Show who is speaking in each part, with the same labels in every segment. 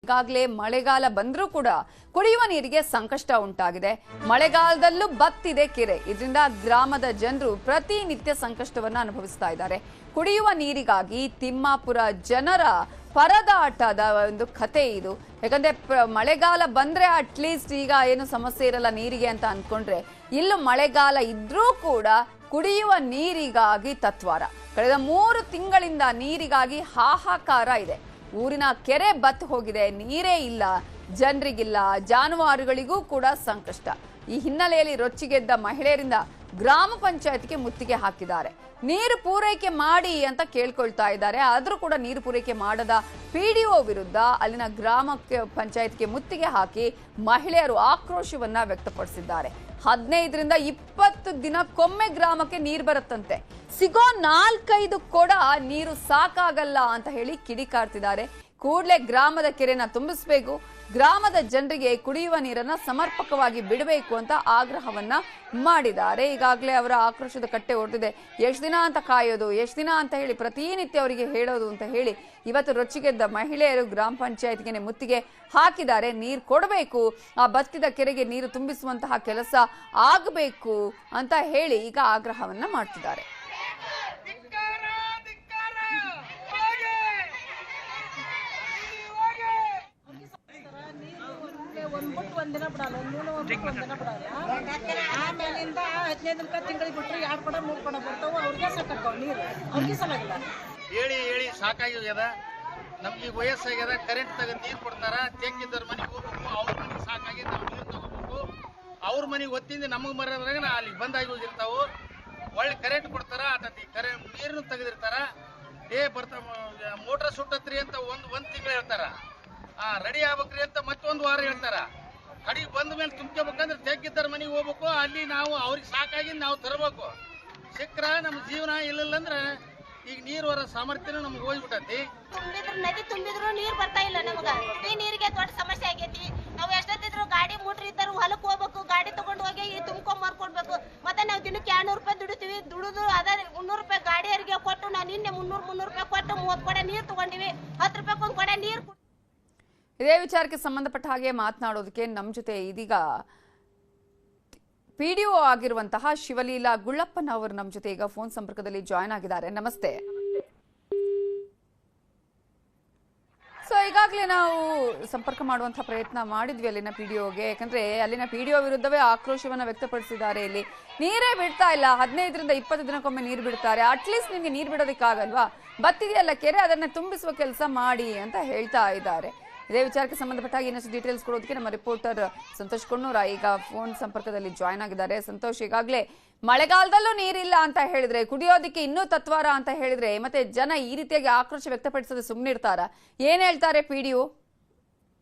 Speaker 1: ಈಗಾಗಲೇ ಮಳೆಗಾಲ ಬಂದರೂ ಕೂಡ ಕುಡಿಯುವ ನೀರಿಗೆ ಸಂಕಷ್ಟ ಉಂಟಾಗಿದೆ. ಮಳೆಗಾಲದಲ್ಲೂ ಬತ್ತಿದೆ ಕೆರೆ. ಇದರಿಂದ ಗ್ರಾಮದ ಜನರು ಪ್ರತಿನಿತ್ಯ ಸಂಕಷ್ಟವನ್ನು ಅನುಭವಿಸ್ತಾ ಇದ್ದಾರೆ. ಕುಡಿಯುವ ನೀರಿಗಾಗಿ ತಿಮ್ಮಾಪುರ ಜನರ ಪರದಾಟದ ಒಂದು ಕಥೆ ಇದು. ಯಾಕಂದ್ರೆ ಮಳೆಗಾಲ ಬಂದ್ರೆ ಅಟ್ಲೀಸ್ಟ್ ಈಗ ಏನು ಸಮಸ್ಯೆ ಇರಲ್ಲ ನೀರಿಗೆ ಅಂತ ಅನ್ಕೊಂಡ್ರೆ, ಇಲ್ಲೂ ಮಳೆಗಾಲ ಇದ್ರೂ ಕೂಡ ಕುಡಿಯುವ ನೀರಿಗಾಗಿ ತತ್ವಾರ. ಕಳೆದ 3 ತಿಂಗಳಿಂದ ನೀರಿಗಾಗಿ ಹಾಹಾಕಾರ ಇದೆ. ಊರಿನ ಕೆರೆ ಬತ್ತು ಹೋಗಿದೆ, ನೀರೇ ಇಲ್ಲ, ಜನರಿಗಿಲ್ಲ, ಜಾನುವಾರುಗಳಿಗೂ ಕೂಡ ಸಂಕಷ್ಟ. ಈ ಹಿನ್ನೆಲೆಯಲ್ಲಿ ರೊಚ್ಚಿಗೆದ್ದ ಮಹಿಳೆಯರಿಂದ ಗ್ರಾಮ ಪಂಚಾಯತ್ಗೆ ಮುತ್ತಿಗೆ ಹಾಕಿದ್ದಾರೆ. ನೀರು ಪೂರೈಕೆ ಮಾಡಿ ಅಂತ ಕೇಳ್ಕೊಳ್ತಾ ಇದ್ದಾರೆ. ಆದರೂ ಕೂಡ ನೀರು ಪೂರೈಕೆ ಮಾಡದ ಪಿಡಿಒ ವಿರುದ್ಧ ಅಲ್ಲಿನ ಗ್ರಾಮ ಪಂಚಾಯತ್ಗೆ ಮುತ್ತಿಗೆ ಹಾಕಿ ಮಹಿಳೆಯರು ಆಕ್ರೋಶವನ್ನ ವ್ಯಕ್ತಪಡಿಸಿದ್ದಾರೆ. 15ರಿಂದ 20 ದಿನಕ್ಕೊಮ್ಮೆ ಗ್ರಾಮಕ್ಕೆ ನೀರು ಬರುತ್ತಂತೆ. ಸಿಗೋ 4-5 ಕೊಡ ನೀರು ಸಾಕಾಗಲ್ಲ ಅಂತ ಹೇಳಿ ಕಿಡಿಕಾರ್ತಿದ್ದಾರೆ. ಕೂಡಲೇ ಗ್ರಾಮದ ಕೆರೆನ ತುಂಬಿಸಬೇಕು, ಗ್ರಾಮದ ಜನರಿಗೆ ಕುಡಿಯುವ ನೀರನ್ನ ಸಮರ್ಪಕವಾಗಿ ಬಿಡಬೇಕು ಅಂತ ಆಗ್ರಹವನ್ನ ಮಾಡಿದ್ದಾರೆ. ಈಗಾಗಲೇ ಅವರ ಆಕ್ರೋಶದ ಕಟ್ಟೆ ಹೊಡೆದಿದೆ. ಎಷ್ಟು ದಿನ ಅಂತ ಕಾಯೋದು, ಎಷ್ಟು ದಿನ ಅಂತ ಹೇಳಿ ಪ್ರತಿನಿತ್ಯ ಅವರಿಗೆ ಹೇಳೋದು ಅಂತ ಹೇಳಿ ಇವತ್ತು ರೊಚ್ಚಿಗೆದ್ದ ಮಹಿಳೆಯರು ಗ್ರಾಮ ಪಂಚಾಯತ್ಗೆ ಮುತ್ತಿಗೆ ಹಾಕಿದ್ದಾರೆ. ನೀರು ಕೊಡಬೇಕು, ಆ ಬತ್ತಿದ ಕೆರೆಗೆ ನೀರು ತುಂಬಿಸುವಂತಹ ಕೆಲಸ ಆಗಬೇಕು ಅಂತ ಹೇಳಿ ಈಗ ಆಗ್ರಹವನ್ನ ಮಾಡ್ತಿದ್ದಾರೆ.
Speaker 2: ಒಂದಿನ ಬಿಡಲ್ಲ, ಒಂದಿನ ಬಿಡಲ್ಲ. ಆಮೇಲಿಂದ 15 ದಿನಕ್ಕೆ ತಿಂಗಳಿಗೆ ಬಿಟ್ಟರೆ 2 ಕೊಡ 3 ಕೊಡ ಬರ್ತಾವೆ. ಅವ್ರಿಗೆ ಸಾಕಾಗ್ತಾವ ನೀರು, ಅವ್ರಿಗೆ ಸಲಾಗಿಲ್ಲ.
Speaker 3: ಹೇಳಿ ಸಾಕಾಗ್ಯದ. ನಮ್ಗೆ ಈಗ ವಯಸ್ಸಾಗ್ಯದ. ಕರೆಂಟ್ ತಗೊಂಡು ನೀರು ಕೊಡ್ತಾರ. ತೆಂಗಿದ್ದವ್ರ ಮನೆಗೆ ಹೋಗ್ಬೇಕು, ಅವ್ರ ಮನೆಗೆ ಸಾಕಾಗಿ ನಾವು ನೀರು ತಗೋಬೇಕು. ಅವ್ರ ಮನೆಗೆ ಒತ್ತಿಂದ ನಮಗೆ ಮರೋದ್ರಾಗ ಅಲ್ಲಿ ಬಂದಾಗಿ ಹೋಗಿರ್ತಾವು. ಒಳ್ಳೆ ಕರೆಂಟ್ ಕೊಡ್ತಾರ, ನೀರನ್ನು ತೆಗೆದಿರ್ತಾರ. ಬರ್ತಾವ ಮೋಟ್ರ್ ಸುಟ್ಟತ್ರಿ ಅಂತ ಒಂದ್ ತಿಂಗಳು ಹೇಳ್ತಾರ. ರೆಡಿ ಆಗ್ಬೇಕ್ರಿ ಅಂತ ಮತ್ತೊಂದು ವಾರ ಹೇಳ್ತಾರ. ಕಡಿಗೆ ಬಂದ ಮೇಲೆ ತುಂಬ್ಕೋಬೇಕಂದ್ರೆ ತೆಗ್ಗಿದ್ದರ ಮನೆಗೆ ಹೋಗ್ಬೇಕು. ಅಲ್ಲಿ ನಾವು ಅವ್ರಿಗೆ ಸಾಕಾಗಿ ನಾವು ತರಬೇಕು. ಸಿಕ್ಕ್ರ ನಮ್ಮ ಜೀವನ ಇಲ್ಲಿಲ್ಲ ಅಂದ್ರೆ ಈಗ ನೀರು ಹೊರ ಸಾಮರ್ಥ್ಯನೂ ನಮ್ಗೆ ಹೋಗ್ಬಿಟ್ಟತಿ.
Speaker 4: ನದಿ ತುಂಬಿದ್ರು ನೀರು ಬರ್ತಾ ಇಲ್ಲ. ನಮಗ ಈ ನೀರಿಗೆ ದೊಡ್ಡ ಸಮಸ್ಯೆ ಆಗೈತಿ. ನಾವು ಎಷ್ಟೊತ್ತಿದ್ರು ಗಾಡಿ ಮೋಟ್ರ್ ಇದ್ದರು ಹೊಲಕ್ಕೆ ಹೋಗ್ಬೇಕು, ಗಾಡಿ ತಗೊಂಡು ಹೋಗಿ ತುಂಬ್ಕೊಂಡ್ ಮಾರ್ಕೊಡ್ಬೇಕು. ಮತ್ತೆ ನಾವು ದಿನಕ್ಕೆ 200 ರೂಪಾಯಿ ದುಡಿತೀವಿ. ದುಡಿದು ಅದ 300 ರೂಪಾಯಿ ಗಾಡಿಯರಿಗೆ ಕೊಟ್ಟು ನಾವು ನಿನ್ನೆ 300 ರೂಪಾಯಿ ಕೊಟ್ಟು 30 ಕೊಡ ನೀರು ತಗೊಂಡಿವಿ. 10 ರೂಪಾಯಿ ಒಂದು ಕೊಡ ನೀರು.
Speaker 1: ಇದೇ ವಿಚಾರಕ್ಕೆ ಸಂಬಂಧಪಟ್ಟ ಹಾಗೆ ಮಾತನಾಡೋದಕ್ಕೆ ನಮ್ಮ ಜೊತೆ ಇದೀಗ ಪಿಡಿಒ ಆಗಿರುವಂತಹ ಶಿವಲೀಲಾ ಗುಳ್ಳಪ್ಪನ್ ಅವರು ನಮ್ಮ ಜೊತೆ ಈಗ ಫೋನ್ ಸಂಪರ್ಕದಲ್ಲಿ ಜಾಯ್ನ್ ಆಗಿದ್ದಾರೆ. ನಮಸ್ತೆ. ಸೊ ಈಗಾಗಲೇ ನಾವು ಸಂಪರ್ಕ ಮಾಡುವಂತಹ ಪ್ರಯತ್ನ ಮಾಡಿದ್ವಿ ಅಲ್ಲಿನ ಪಿಡಿಒಗೆ. ಯಾಕಂದ್ರೆ ಅಲ್ಲಿನ ಪಿಡಿಒ ವಿರುದ್ಧವೇ ಆಕ್ರೋಶವನ್ನ ವ್ಯಕ್ತಪಡಿಸಿದ್ದಾರೆ. ಇಲ್ಲಿ ನೀರೇ ಬಿಡ್ತಾ ಇಲ್ಲ, 15ರಿಂದ 20 ದಿನಕ್ಕೊಮ್ಮೆ ನೀರು ಬಿಡ್ತಾರೆ. ಅಟ್ಲೀಸ್ಟ್ ನಿಮ್ಗೆ ನೀರು ಬಿಡೋದಕ್ಕಾಗಲ್ವಾ? ಬತ್ತಿದೆಯಲ್ಲ ಕೆರೆ, ಅದನ್ನ ತುಂಬಿಸುವ ಕೆಲಸ ಮಾಡಿ ಅಂತ ಹೇಳ್ತಾ ಇದ್ದಾರೆ. ಇದೇ ವಿಚಾರಕ್ಕೆ ಸಂಬಂಧಪಟ್ಟಾಗಿ ಇನ್ನಷ್ಟು ಡೀಟೇಲ್ಸ್ ಕೊಡೋದಕ್ಕೆ ನಮ್ಮ ರಿಪೋರ್ಟರ್ ಸಂತೋಷ್ ಕೊಣ್ಣೂರ ಈಗ ಫೋನ್ ಸಂಪರ್ಕದಲ್ಲಿ ಜಾಯ್ನ್ ಆಗಿದ್ದಾರೆ. ಸಂತೋಷ್, ಈಗಾಗಲೇ ಮಳೆಗಾಲದಲ್ಲೂ ನೀರಿಲ್ಲ ಅಂತ ಹೇಳಿದ್ರೆ, ಕುಡಿಯೋದಕ್ಕೆ ಇನ್ನೂ ತತ್ವಾರ ಅಂತ ಹೇಳಿದ್ರೆ, ಮತ್ತೆ ಜನ ಈ ರೀತಿಯಾಗಿ ಆಕ್ರೋಶ ವ್ಯಕ್ತಪಡಿಸದೆ ಸುಮ್ಮನೆ ಇರ್ತಾರ? ಏನ್ ಹೇಳ್ತಾರೆ ಪಿಡಿಒ?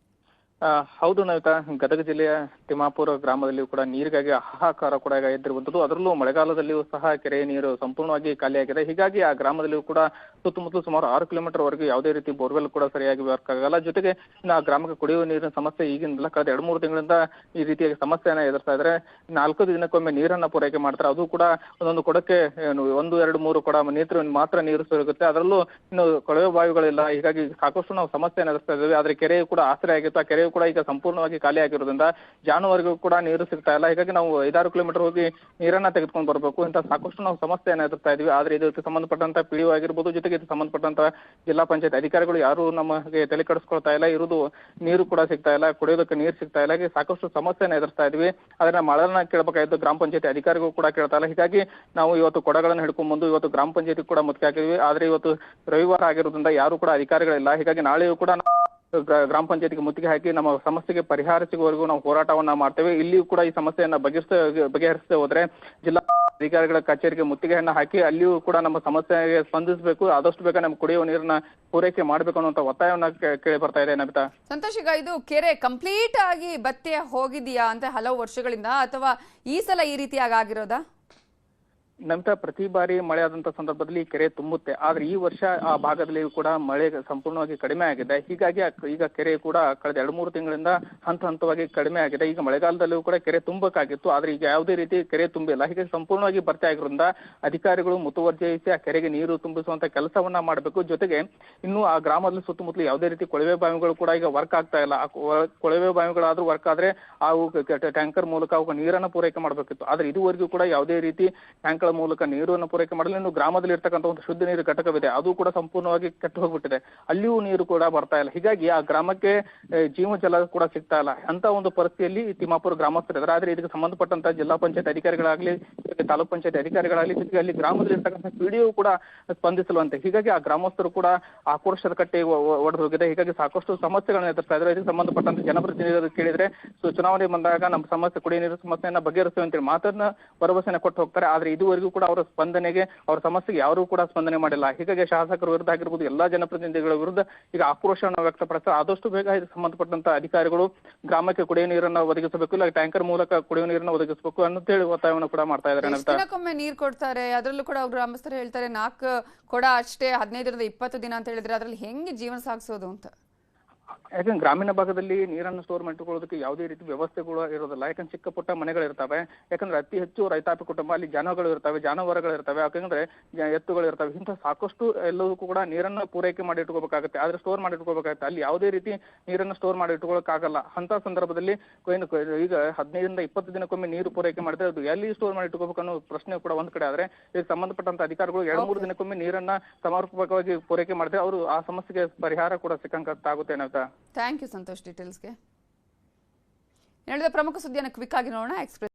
Speaker 5: ಹೌದು ನವಿತಾ, ಗದಗ ಜಿಲ್ಲೆಯ ತಿಮ್ಮಾಪುರ ಗ್ರಾಮದಲ್ಲಿಯೂ ಕೂಡ ನೀರಿಗಾಗಿ ಹಾಹಾಕಾರ ಕೂಡ ಎದ್ದಿರುವಂತದ್ದು. ಅದರಲ್ಲೂ ಮಳೆಗಾಲದಲ್ಲಿಯೂ ಸಹ ಕೆರೆ ನೀರು ಸಂಪೂರ್ಣವಾಗಿ ಖಾಲಿಯಾಗಿದೆ. ಹೀಗಾಗಿ ಆ ಗ್ರಾಮದಲ್ಲಿಯೂ ಕೂಡ ಸುತ್ತಮುತ್ತಲು ಸುಮಾರು 6 ಕಿಲೋಮೀಟರ್ ವರೆಗೂ ಯಾವುದೇ ರೀತಿ ಬೋರ್ವೆಲ್ ಕೂಡ ಸರಿಯಾಗಿ ವರ್ಕ್ ಆಗಲ್ಲ. ಜೊತೆಗೆ ಆ ಗ್ರಾಮಕ್ಕೆ ಕುಡಿಯುವ ನೀರಿನ ಸಮಸ್ಯೆ ಈಗಿನ ಕಳೆದ 2-3 ತಿಂಗಳಿಂದ ಈ ರೀತಿಯಾಗಿ ಸಮಸ್ಯೆಯನ್ನ ಎದುರಿಸ್ತಾ ಇದ್ದಾರೆ. 4 ದಿನಕ್ಕೊಮ್ಮೆ ನೀರನ್ನ ಪೂರೈಕೆ ಮಾಡ್ತಾರೆ. ಅದು ಕೂಡ ಒಂದೊಂದು ಕೊಡಕ್ಕೆ 1, 2, 3 ಕೊಡ ನೀರು ಮಾತ್ರ ನೀರು ಸಿಗುತ್ತೆ. ಅದರಲ್ಲೂ ಇನ್ನು ಕೊಳವೆ ಬಾವಿಗಳಿಲ್ಲ. ಹೀಗಾಗಿ ಸಾಕಷ್ಟು ನಾವು ಸಮಸ್ಯೆಯನ್ನು ಎದುರಿಸ್ತಾ ಇದ್ದೇವೆ. ಆದ್ರೆ ಕೆರೆಯು ಕೂಡ ಆಶ್ರಯ ಆಗಿತ್ತು. ಆ ಕೆರೆಯು ಕೂಡ ಈಗ ಸಂಪೂರ್ಣವಾಗಿ ಖಾಲಿ ಆಗಿರೋದ್ರಿಂದ ಜಾನುವಾರುಗಳು ಕೂಡ ನೀರು ಸಿಗ್ತಾ ಇಲ್ಲ. ಹೀಗಾಗಿ ನಾವು 5-6 ಕಿಲೋಮೀಟರ್ ಹೋಗಿ ನೀರನ್ನ ತೆಗೆದುಕೊಂಡು ಬರಬೇಕು ಅಂತ ಸಾಕಷ್ಟು ನಾವು ಸಮಸ್ಯೆಯನ್ನು ಎದುರ್ತಾ ಇದೀವಿ. ಆದ್ರೆ ಇದಕ್ಕೆ ಸಂಬಂಧಪಟ್ಟಂತ ಪಿಡಿಒ ಆಗಿರ್ಬೋದು, ಜೊತೆಗೆ ಇದಕ್ಕೆ ಸಂಬಂಧಪಟ್ಟಂತ ಜಿಲ್ಲಾ ಪಂಚಾಯತ್ ಅಧಿಕಾರಿಗಳು ಯಾರು ನಮಗೆ ತಲೆ ಕೆಡಿಸ್ಕೊಳ್ತಾ ಇಲ್ಲ. ಇರುವುದು ನೀರು ಕೂಡ ಸಿಗ್ತಾ ಇಲ್ಲ, ಕುಡಿಯೋದಕ್ಕೆ ನೀರು ಸಿಗ್ತಾ ಇಲ್ಲ. ಹೀಗೆ ಸಾಕಷ್ಟು ಸಮಸ್ಯೆಯನ್ನು ಎದುರಿಸ್ತಾ ಇದೀವಿ. ಅದನ್ನ ಮಳೆನ ಕೇಳಬೇಕಾಯ್ತು, ಗ್ರಾಮ ಪಂಚಾಯತಿ ಅಧಿಕಾರಿಗಳು ಕೂಡ ಕೇಳ್ತಾ ಇಲ್ಲ. ಹೀಗಾಗಿ ನಾವು ಇವತ್ತು ಕೊಡಗಳನ್ನು ಹಿಡ್ಕೊಂಡ್ ಬಂದು ಇವತ್ತು ಗ್ರಾಮ ಪಂಚಾಯತಿ ಕೂಡ ಮುತ್ತಿಗೆ ಹಾಕಿದ್ವಿ. ಆದ್ರೆ ಇವತ್ತು ರವಿವಾರ ಆಗಿರೋದ್ರಿಂದ ಯಾರು ಕೂಡ ಅಧಿಕಾರಿಗಳಿಲ್ಲ. ಹೀಗಾಗಿ ನಾಳೆಯೂ ಕೂಡ ಗ್ರಾಮ ಪಂಚಾಯತಿಗೆ ಮುತ್ತಿಗೆ ಹಾಕಿ ನಮ್ಮ ಸಮಸ್ಯೆಗೆ ಪರಿಹಾರ ಸಿಗುವವರೆಗೂ ನಾವು ಹೋರಾಟವನ್ನ ಮಾಡ್ತೇವೆ. ಇಲ್ಲಿಯೂ ಕೂಡ ಈ ಸಮಸ್ಯೆಯನ್ನ ಬಗೆಹರಿಸದೆ ಹೋದ್ರೆ ಜಿಲ್ಲಾ ಅಧಿಕಾರಿಗಳ ಕಚೇರಿಗೆ ಮುತ್ತಿಗೆಯನ್ನ ಹಾಕಿ ಅಲ್ಲಿಯೂ ಕೂಡ ನಮ್ಮ ಸಮಸ್ಯೆಗೆ ಸ್ಪಂದಿಸಬೇಕು. ಆದಷ್ಟು ಬೇಗ ನಮ್ಗೆ ಕುಡಿಯುವ ನೀರನ್ನ ಪೂರೈಕೆ ಮಾಡಬೇಕು ಅನ್ನುವಂತ ಒತ್ತಾಯವನ್ನ ಕೇಳಿ ಬರ್ತಾ ಇದೆ. ನಮಿತಾ,
Speaker 1: ಸಂತೋಷ್, ಈಗ ಇದು ಕೆರೆ ಕಂಪ್ಲೀಟ್ ಆಗಿ ಬತ್ತಿ ಹೋಗಿದೆಯಾ ಅಂತ ಹಲವು ವರ್ಷಗಳಿಂದ, ಅಥವಾ ಈ ಸಲ ಈ ರೀತಿಯಾಗಿ ಆಗಿರೋದಾ?
Speaker 5: ನಮಿತಾ, ಪ್ರತಿ ಬಾರಿ ಮಳೆ ಆದಂತ ಸಂದರ್ಭದಲ್ಲಿ ಈ ಕೆರೆ ತುಂಬುತ್ತೆ. ಆದ್ರೆ ಈ ವರ್ಷ ಆ ಭಾಗದಲ್ಲಿ ಕೂಡ ಮಳೆ ಸಂಪೂರ್ಣವಾಗಿ ಕಡಿಮೆ ಆಗಿದೆ. ಹೀಗಾಗಿ ಈಗ ಕೆರೆ ಕೂಡ ಕಳೆದ 2-3 ತಿಂಗಳಿಂದ ಹಂತವಾಗಿ ಕಡಿಮೆ ಆಗಿದೆ. ಈಗ ಮಳೆಗಾಲದಲ್ಲೂ ಕೂಡ ಕೆರೆ ತುಂಬಬೇಕಾಗಿತ್ತು, ಆದ್ರೆ ಈಗ ಯಾವುದೇ ರೀತಿ ಕೆರೆ ತುಂಬಿಲ್ಲ. ಹೀಗಾಗಿ ಸಂಪೂರ್ಣವಾಗಿ ಭರ್ತಿ ಆಗಿರೋದ್ರಿಂದ ಅಧಿಕಾರಿಗಳು ಮುತುವರ್ಜಿ ವಹಿಸಿ ಆ ಕೆರೆಗೆ ನೀರು ತುಂಬಿಸುವಂತ ಕೆಲಸವನ್ನ ಮಾಡಬೇಕು. ಜೊತೆಗೆ ಇನ್ನು ಆ ಗ್ರಾಮದಲ್ಲಿ ಸುತ್ತಮುತ್ತಲು ಯಾವುದೇ ರೀತಿ ಕೊಳವೆ ಬಾವಿಗಳು ಕೂಡ ಈಗ ವರ್ಕ್ ಆಗ್ತಾ ಇಲ್ಲ. ಕೊಳವೆ ಬಾವಿಗಳಾದ್ರೂ ವರ್ಕ್ ಆದ್ರೆ ಅವು ಟ್ಯಾಂಕರ್ ಮೂಲಕ ಅವು ನೀರನ್ನು ಪೂರೈಕೆ ಮಾಡಬೇಕಿತ್ತು. ಆದ್ರೆ ಇದುವರೆಗೂ ಕೂಡ ಯಾವುದೇ ರೀತಿ ಟ್ಯಾಂಕರ್ ಮೂಲಕ ನೀರನ್ನು ಪೂರೈಕೆ ಮಾಡಲು ಇನ್ನು ಗ್ರಾಮದಲ್ಲಿ ಇರ್ತಕ್ಕಂಥ ಒಂದು ಶುದ್ಧ ನೀರು ಘಟಕವಿದೆ, ಅದು ಕೂಡ ಸಂಪೂರ್ಣವಾಗಿ ಕೆಟ್ಟು ಹೋಗ್ಬಿಟ್ಟಿದೆ. ಅಲ್ಲಿಯೂ ನೀರು ಕೂಡ ಬರ್ತಾ ಇಲ್ಲ. ಹೀಗಾಗಿ ಆ ಗ್ರಾಮಕ್ಕೆ ಜೀವಜಲ ಕೂಡ ಸಿಗ್ತಾ ಇಲ್ಲ. ಅಂತ ಒಂದು ಪರಿಸ್ಥಿತಿಯಲ್ಲಿ ತಿಮ್ಮಾಪುರ ಗ್ರಾಮಸ್ಥರಿದ್ದಾರೆ. ಆದ್ರೆ ಇದಕ್ಕೆ ಸಂಬಂಧಪಟ್ಟಂತ ಜಿಲ್ಲಾ ಪಂಚಾಯತ್ ಅಧಿಕಾರಿಗಳಾಗ್ಲಿ, ತಾಲೂಕ್ ಪಂಚಾಯತ್ ಅಧಿಕಾರಿಗಳಾಗ್ಲಿ, ಜೊತೆಗೆ ಅಲ್ಲಿ ಗ್ರಾಮದಲ್ಲಿ ಇರ್ತಕ್ಕಂಥ ಪಿಡಿಒ ಕೂಡ ಸ್ಪಂದಿಸಲುವಂತೆ. ಹೀಗಾಗಿ ಆ ಗ್ರಾಮಸ್ಥರು ಕೂಡ ಆಕ್ರೋಶದ ಕಟ್ಟೆ ಒಡೆದು ಹೋಗಿದೆ. ಹೀಗಾಗಿ ಸಾಕಷ್ಟು ಸಮಸ್ಯೆಗಳನ್ನ ಎದುರಿಸ್ತಾ ಇದ್ದಾರೆ. ಇದಕ್ಕೆ ಸಂಬಂಧಪಟ್ಟಂತ ಜನಪ್ರತಿನಿಧಿಗಳು ಕೇಳಿದ್ರೆ ಚುನಾವಣೆ ಬಂದಾಗ ನಮ್ಮ ಸಮಸ್ಯೆ, ಕುಡಿಯ ನೀರು ಸಮಸ್ಯೆಯನ್ನ ಬಗೆಹರಿಸುವ ಅಂತೇಳಿ ಮಾತನ್ನ ಭರವಸೆನ ಕೊಟ್ಟು ಹೋಗ್ತಾರೆ. ಆದ್ರೆ ಇದುವರೆಗೂ ಕೂಡ ಅವರ ಸ್ಪಂದನೆಗೆ, ಅವರ ಸಮಸ್ಯೆಗೆ ಯಾರೂ ಕೂಡ ಸ್ಪಂದನೆ ಮಾಡಿಲ್ಲ. ಹೀಗಾಗಿ ಶಾಸಕರ ವಿರುದ್ಧ ಆಗಿರ್ಬೋದು, ಎಲ್ಲಾ ಜನಪ್ರತಿನಿಧಿಗಳ ವಿರುದ್ಧ ಈಗ ಆಕ್ರೋಶವನ್ನು ವ್ಯಕ್ತಪಡಿಸ್ತಾರೆ. ಆದಷ್ಟು ಬೇಗ ಇದಕ್ಕೆ ಸಂಬಂಧಪಟ್ಟಂತ ಅಧಿಕಾರಿಗಳು ಗ್ರಾಮಕ್ಕೆ ಕುಡಿಯುವ ನೀರನ್ನು ಒದಗಿಸಬೇಕು, ಇಲ್ಲ ಟ್ಯಾಂಕರ್ ಮೂಲಕ ಕುಡಿಯುವ ನೀರನ್ನು ಒದಗಿಸಬೇಕು ಅಂತೇಳಿ ಒತ್ತಾಯವನ್ನು ಕೂಡ ಮಾಡ್ತಾ ಇದ್ದಾರೆ.
Speaker 1: ದಿನಕ್ಕೊಮ್ಮೆ ನೀರು ಕೊಡ್ತಾರೆ, ಅದರಲ್ಲೂ ಕೂಡ ಗ್ರಾಮಸ್ಥರು ಹೇಳ್ತಾರೆ 4 ಕೊಡ ಅಷ್ಟೇ, 15ರಿಂದ 20 ದಿನ ಅಂತ ಹೇಳಿದ್ರೆ ಅದ್ರಲ್ಲಿ ಹೆಂಗೆ ಜೀವನ ಸಾಗಿಸೋದು ಅಂತ.
Speaker 5: ಯಾಕಂದ್ರೆ ಗ್ರಾಮೀಣ ಭಾಗದಲ್ಲಿ ನೀರನ್ನು ಸ್ಟೋರ್ ಮಾಡಿಕೊಳ್ಳೋದಕ್ಕೆ ಯಾವುದೇ ರೀತಿ ವ್ಯವಸ್ಥೆಗಳು ಇರೋದಿಲ್ಲ. ಯಾಕಂದ್ರೆ ಚಿಕ್ಕ ಪುಟ್ಟ ಮನೆಗಳಿರ್ತವೆ. ಯಾಕಂದ್ರೆ ಅತಿ ಹೆಚ್ಚು ರೈತಾಪಿ ಕುಟುಂಬ, ಅಲ್ಲಿ ಜನಗಳು ಇರ್ತವೆ, ಜಾನುವಾರುಗಳು ಇರ್ತವೆ, ಯಾಕಂದ್ರೆ ಎತ್ತುಗಳು ಇರ್ತವೆ. ಇಂಥ ಸಾಕಷ್ಟು ಎಲ್ಲದಕ್ಕೂ ಕೂಡ ನೀರನ್ನು ಪೂರೈಕೆ ಮಾಡಿ ಇಟ್ಕೋಬೇಕಾಗುತ್ತೆ, ಆದ್ರೆ ಸ್ಟೋರ್ ಮಾಡಿ ಇಟ್ಕೋಬೇಕಾಗುತ್ತೆ. ಅಲ್ಲಿ ಯಾವುದೇ ರೀತಿ ನೀರನ್ನು ಸ್ಟೋರ್ ಮಾಡಿ ಇಟ್ಕೊಳ್ಳೋಕ್ಕಾಗಲ್ಲ. ಅಂತ ಸಂದರ್ಭದಲ್ಲಿ ಈಗ 15ರಿಂದ 20 ದಿನಕ್ಕೊಮ್ಮೆ ನೀರು ಪೂರೈಕೆ ಮಾಡಿದ್ರೆ ಅದು ಎಲ್ಲಿ ಸ್ಟೋರ್ ಮಾಡಿ ಇಟ್ಕೋಬೇಕು ಅನ್ನೋ ಪ್ರಶ್ನೆ ಕೂಡ ಒಂದ್ ಕಡೆ. ಆದ್ರೆ ಇದಕ್ಕೆ ಸಂಬಂಧಪಟ್ಟಂತ ಅಧಿಕಾರಿಗಳು 2-3 ದಿನಕ್ಕೊಮ್ಮೆ ನೀರನ್ನ ಸಮರ್ಪಕವಾಗಿ ಪೂರೈಕೆ ಮಾಡಿದ್ರೆ ಅವರು ಆ ಸಮಸ್ಯೆಗೆ ಪರಿಹಾರ ಕೂಡ ಸಿಕ್ಕಂತಾಗುತ್ತೆ ಅನ್ನೋದಾ.
Speaker 1: ಥ್ಯಾಂಕ್ ಯು ಸಂತೋಷ್ ಡೀಟೇಲ್ಸ್ಗೆ. ಹೇಳಿದ ಪ್ರಮುಖ ಸುದ್ದಿಯನ್ನು ಕ್ವಿಕ್ ಆಗಿ ನೋಡೋಣ. ಎಕ್ಸ್ಪ್ರೆಸ್